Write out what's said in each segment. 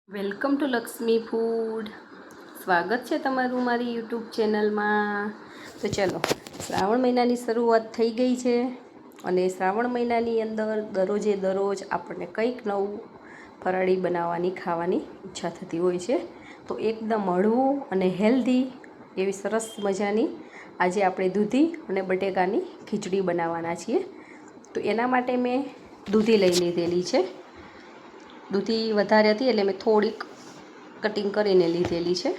Welcome to Lakshmi food. સ્વાગત છે તમારું મારી યુટ્યુબ ચેનલમાં. તો ચલો, શ્રાવણ મહિનાની શરૂઆત થઈ ગઈ છે અને શ્રાવણ મહિનાની અંદર દરરોજ આપણને કંઈક નવું ફરાળી બનાવવાની ખાવાની ઈચ્છા થતી હોય છે. તો એકદમ હળવું અને હેલ્ધી એવી સરસ મજાની આજે આપણે દૂધી અને બટેકાની ખીચડી બનાવવાના છીએ. તો એના માટે મેં દૂધી લઈ લીધેલી છે. દૂધી વધારે હતી એટલે મેં થોડીક કટિંગ કરીને લીધેલી છે.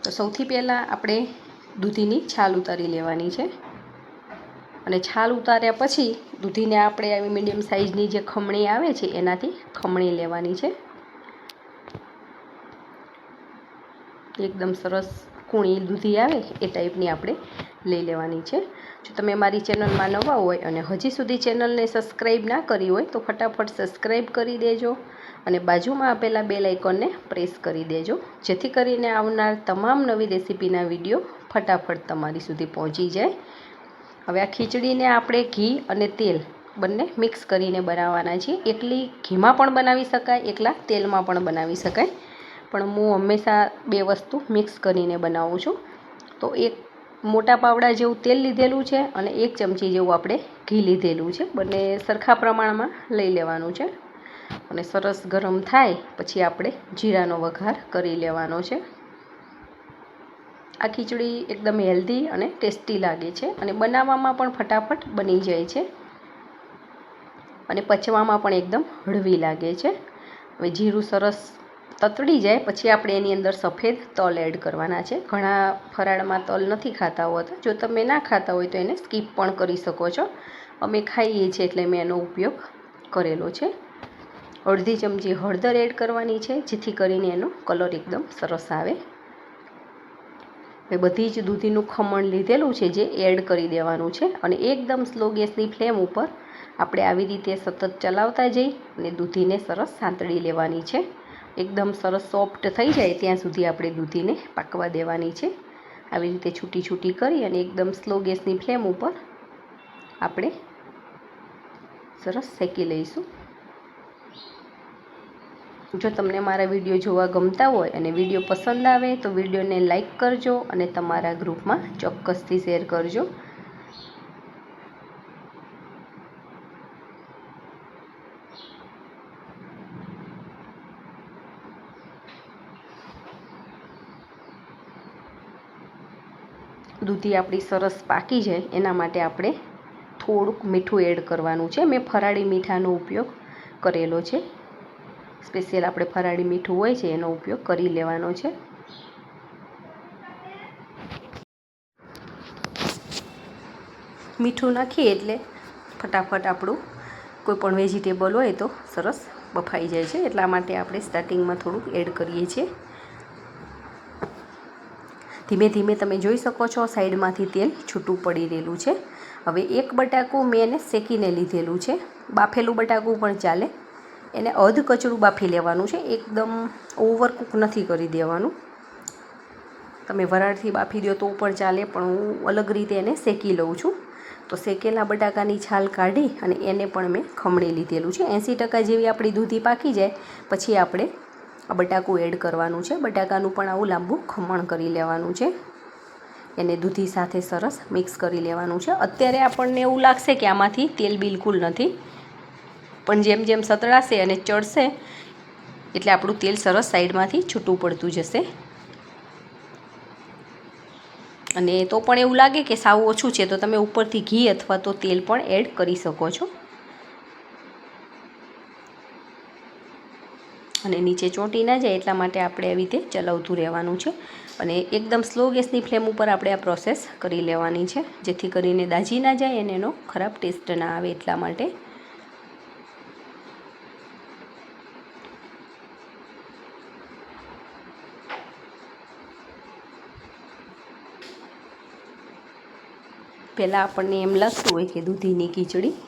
તો સૌથી પહેલાં આપણે દૂધીની છાલ ઉતારી લેવાની છે અને છાલ ઉતાર્યા પછી દૂધીને આપણે આવી મીડિયમ સાઇઝની જે ખમણી આવે છે એનાથી ખમણી લેવાની છે. એકદમ સરસ કૂણી દૂધી આવે એ ટાઈપની આપણે લઈ લેવાની છે. જો તમે મારી ચેનલમાં નવા હોય અને હજી સુધી ચેનલને સબસ્ક્રાઈબ ના કરી હોય તો ફટાફટ સબસ્ક્રાઈબ કરી દેજો અને બાજુમાં આપેલા બેલ આઇકોનને પ્રેસ કરી દેજો, જેથી કરીને આવનાર તમામ નવી રેસીપીના વિડીયો ફટાફટ તમારી સુધી પહોંચી જાય. હવે આ ખીચડીને આપણે ઘી અને તેલ બંને મિક્સ કરીને બનાવવાના છીએ. એકલી ઘીમાં પણ બનાવી શકાય, એકલા તેલમાં પણ બનાવી શકાય, પણ હું હંમેશા બે વસ્તુ મિક્સ કરીને બનાવું છું. તો એક મોટા પાવડા જેવું તેલ લીધેલું છે અને 1 ચમચી જેવું આપણે ઘી લીધેલું છે. બંને સરખા પ્રમાણમાં લઈ લેવાનું છે અને સરસ ગરમ થાય પછી આપણે જીરાનો વઘાર કરી લેવાનો છે. આ ખીચડી એકદમ હેલ્ધી અને ટેસ્ટી લાગે છે અને બનાવવામાં પણ ફટાફટ બની જાય છે અને પચવામાં પણ એકદમ હળવી લાગે છે. હવે જીરું સરસ તતડી જાય પછી આપણે એની અંદર સફેદ તલ એડ કરવાના છે. ઘણા ફરાળમાં તલ નથી ખાતા હોતા, જો તમે ના ખાતા હોય તો એને સ્કીપ પણ કરી શકો છો. અમે ખાઈએ છીએ એટલે મેં એનો ઉપયોગ કરેલો છે. અડધી ચમચી હળદર એડ કરવાની છે જેથી કરીને એનો કલર એકદમ સરસ આવે. એ બધી જ દૂધીનું ખમણ લીધેલું છે જે એડ કરી દેવાનું છે અને એકદમ સ્લો ગેસની ફ્લેમ ઉપર આપણે આવી રીતે સતત ચલાવતા જઈ અને દૂધીને સરસ સાંતળી લેવાની છે. એકદમ સરસ સોફ્ટ થઈ જાય ત્યાં સુધી આપણે દૂધીને પાકવા દેવાની છે. આવી રીતે છૂટી છૂટી કરી અને એકદમ સ્લો ગેસની ફ્લેમ ઉપર આપણે સરસ શેકી લઈશું. જો તમને મારા વિડીયો જોવા ગમતા હોય અને વિડીયો પસંદ આવે તો વિડીયોને લાઈક કરજો અને તમારા ગ્રુપમાં ચોક્કસથી શેર કરજો. દૂધી આપણી સરસ પાકી જાય એના માટે આપણે થોડુંક મીઠું એડ કરવાનું છે. મેં ફરાળી મીઠાનો ઉપયોગ કરેલો છે. સ્પેશિયલ આપણે ફરાળી મીઠું હોય છે એનો ઉપયોગ કરી લેવાનો છે. મીઠું નાખીએ એટલે ફટાફટ આપણું કોઈ પણ વેજીટેબલ હોય તો સરસ બફાઈ જાય છે, એટલા માટે આપણે સ્ટાર્ટિંગમાં થોડુંક એડ કરીએ છીએ. ધીમે ધીમે તમે જોઈ શકો છો સાઈડમાંથી તેલ છૂટું પડી રહેલું છે. હવે એક બટાકું મેં એને શેકીને લીધેલું છે. બાફેલું બટાકું પણ ચાલે, એને અધ કચરું બાફી લેવાનું છે, એકદમ ઓવરકુક નથી કરી દેવાનું. તમે વરાળથી બાફી દો તો પણ ચાલે, પણ હું અલગ રીતે એને શેકી લઉં છું. તો શેકેલા બટાકાની છાલ કાઢી અને એને પણ મેં ખમણી લીધેલું છે. 80% જેવી આપણી દૂધી પાકી જાય પછી આપણે આ બટાકું એડ કરવાનું છે. બટાકાનું પણ આવું લાંબુ ખમણ કરી લેવાનું છે. એને દૂધી સાથે સરસ મિક્સ કરી લેવાનું છે. અત્યારે આપણને એવું લાગશે કે આમાંથી તેલ બિલકુલ નથી, પણ જેમ જેમ સતળાશે અને ચડશે એટલે આપણું તેલ સરસ સાઈડમાંથી છૂટું પડતું જશે. અને તો પણ એવું લાગે કે સાવ ઓછું છે તો તમે ઉપરથી ઘી અથવા તો તેલ પણ એડ કરી શકો છો. અને નીચે ચોંટી ના જાય એટલા માટે આપણે આવી રીતે ચલાવતું રહેવાનું છે અને એકદમ સ્લો ગેસની ફ્લેમ ઉપર આપણે આ પ્રોસેસ કરી લેવાની છે, જેથી કરીને દાજી ના જાય અને એનો ખરાબ ટેસ્ટ ના આવે એટલા માટે. પહેલાં આપણને એમ લાગતું હોય કે દૂધીની ખીચડી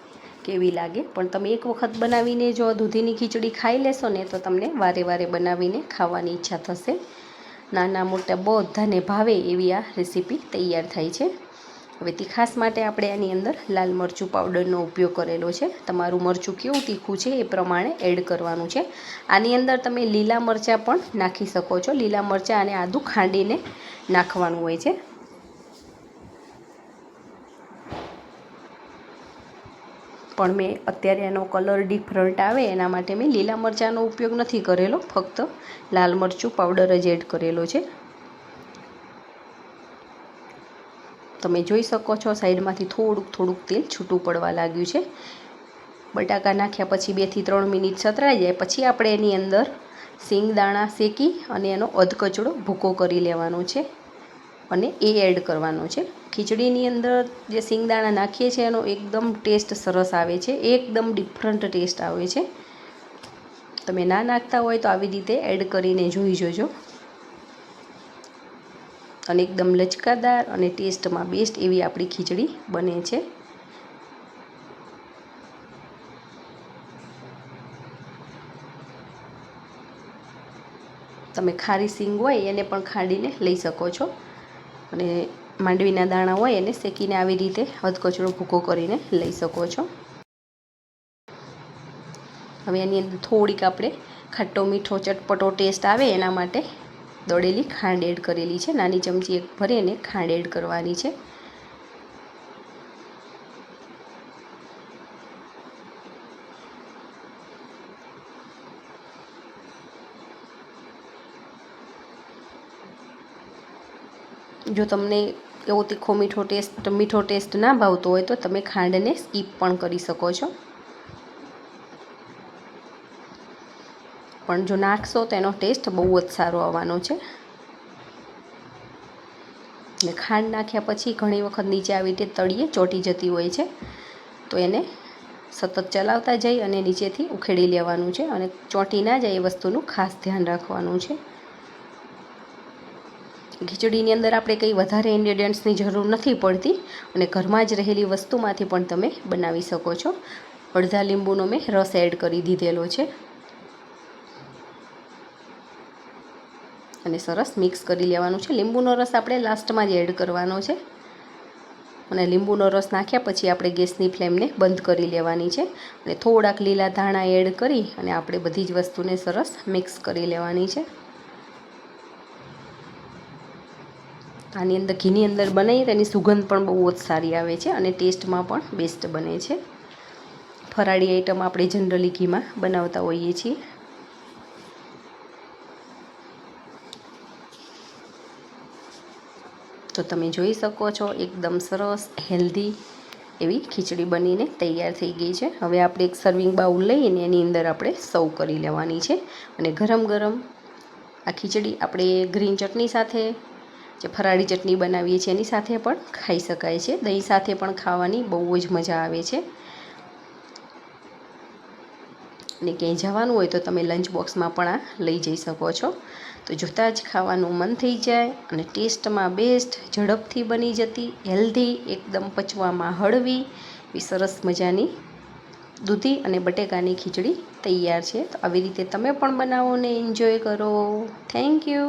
કેવી લાગે, પણ તમે એક વખત બનાવીને જો દૂધીની ખીચડી ખાઈ લેશો ને તો તમને વારે વારે બનાવીને ખાવાની ઈચ્છા થશે. નાના મોટા બધાને ભાવે એવી આ રેસીપી તૈયાર થાય છે. હવે તીખાસ માટે આપણે આની અંદર લાલ મરચું પાવડરનો ઉપયોગ કરેલો છે. તમારું મરચું કેવું તીખું છે એ પ્રમાણે એડ કરવાનું છે. આની અંદર તમે લીલા મરચાં પણ નાખી શકો છો. લીલા મરચાં અને આદું ખાંડીને નાખવાનું હોય છે. પણ મેં અત્યારે એનો કલર ડિફરન્ટ આવે એના માટે મેં લીલા મરચાંનો ઉપયોગ નથી કરેલો, ફક્ત લાલ મરચું પાવડર જ એડ કરેલો છે. તમે જોઈ શકો છો સાઈડમાંથી થોડુંક તેલ છૂટું પડવા લાગ્યું છે. બટાકા નાખ્યા પછી 2 થી 3 મિનિટ સતરાઈ જાય પછી આપણે એની અંદર સિંગદાણા શેકી અને એનો અધકચરો ભૂકો કરી લેવાનો છે અને એ એડ કરવાનો છે. ખીચડીની અંદર જે સિંગદાણા નાખીએ છીએ એનો એકદમ ટેસ્ટ સરસ આવે છે, એકદમ ડિફરન્ટ ટેસ્ટ આવે છે. તમે ના નાખતા હોય તો આવી રીતે એડ કરીને જોઈ જોજો. અને એકદમ લચકાદાર અને ટેસ્ટમાં બેસ્ટ એવી આપણી ખીચડી બને છે. તમે ખારી સિંગ હોય એને પણ ખાંડીને લઈ શકો છો અને માંડવીના દાણા હોય એને શેકીને આવી રીતે અધકચરો ભૂકો કરીને લઈ શકો છો. હવે એની અંદર થોડીક આપણે ખાટો મીઠો ચટપટો ટેસ્ટ આવે એના માટે દળેલી ખાંડ એડ કરેલી છે. નાની ચમચી એક ભરીને ખાંડ એડ કરવાની છે. જો તમને એવો મીઠો ટેસ્ટ ના ભાવતો હોય તો તમે ખાંડને સ્કીપ પણ કરી શકો છો. પણ જો નાખશો તો એનો ટેસ્ટ બહુ જ સારો આવવાનો છે. ને ખાંડ નાખ્યા પછી ઘણી વખત નીચે આવી રીતે તળિયે ચોંટી જતી હોય છે, તો એને સતત ચલાવતા જઈ અને નીચેથી ઉખેડી લેવાનું છે અને ચોંટી ના જાય એ વસ્તુનું ખાસ ધ્યાન રાખવાનું છે. ખીચડીની અંદર આપણે કંઈ વધારે ઇન્ગ્રેડિયન્ટ્સની જરૂર નથી પડતી અને ઘરમાં જ રહેલી વસ્તુમાંથી પણ તમે બનાવી શકો છો. અડધા લીંબુનો મેં રસ એડ કરી દીધેલો છે અને સરસ મિક્સ કરી લેવાનું છે. લીંબુનો રસ આપણે લાસ્ટમાં જ એડ કરવાનો છે અને લીંબુનો રસ નાખ્યા પછી આપણે ગેસની ફ્લેમને બંધ કરી લેવાની છે અને થોડાક લીલા ધાણા એડ કરી અને આપણે બધી જ વસ્તુને સરસ મિક્સ કરી લેવાની છે. આની અંદર ઘીની અંદર બનાવીએ તેની સુગંધ પણ બહુ જ સારી આવે છે અને ટેસ્ટમાં પણ બેસ્ટ બને છે. ફરાળી આઈટમ આપણે જનરલી ઘીમાં બનાવતા હોઈએ છીએ. તો તમે જોઈ શકો છો એકદમ સરસ હેલ્ધી એવી ખીચડી બનીને તૈયાર થઈ ગઈ છે. હવે આપણે એક સર્વિંગ બાઉલ લઈને એની અંદર આપણે સર્વ કરી લેવાની છે અને ગરમ ગરમ આ ખીચડી આપણે ગ્રીન ચટણી સાથે, જે ફરાળી ચટણી બનાવીએ છીએ એની સાથે પણ ખાઈ શકાય છે. દહીં સાથે પણ ખાવાની બહુ જ મજા આવે છે. અને ક્યાંય જવાનું હોય તો તમે લંચ બોક્સમાં પણ આ લઈ જઈ શકો છો. તો જોતાં જ ખાવાનું મન થઈ જાય અને ટેસ્ટમાં બેસ્ટ, ઝડપથી બની જતી, હેલ્ધી, એકદમ પચવામાં હળવી એવી સરસ મજાની દૂધી અને બટેકાની ખીચડી તૈયાર છે. તો આવી રીતે તમે પણ બનાવો ને એન્જોય કરો. Thank you.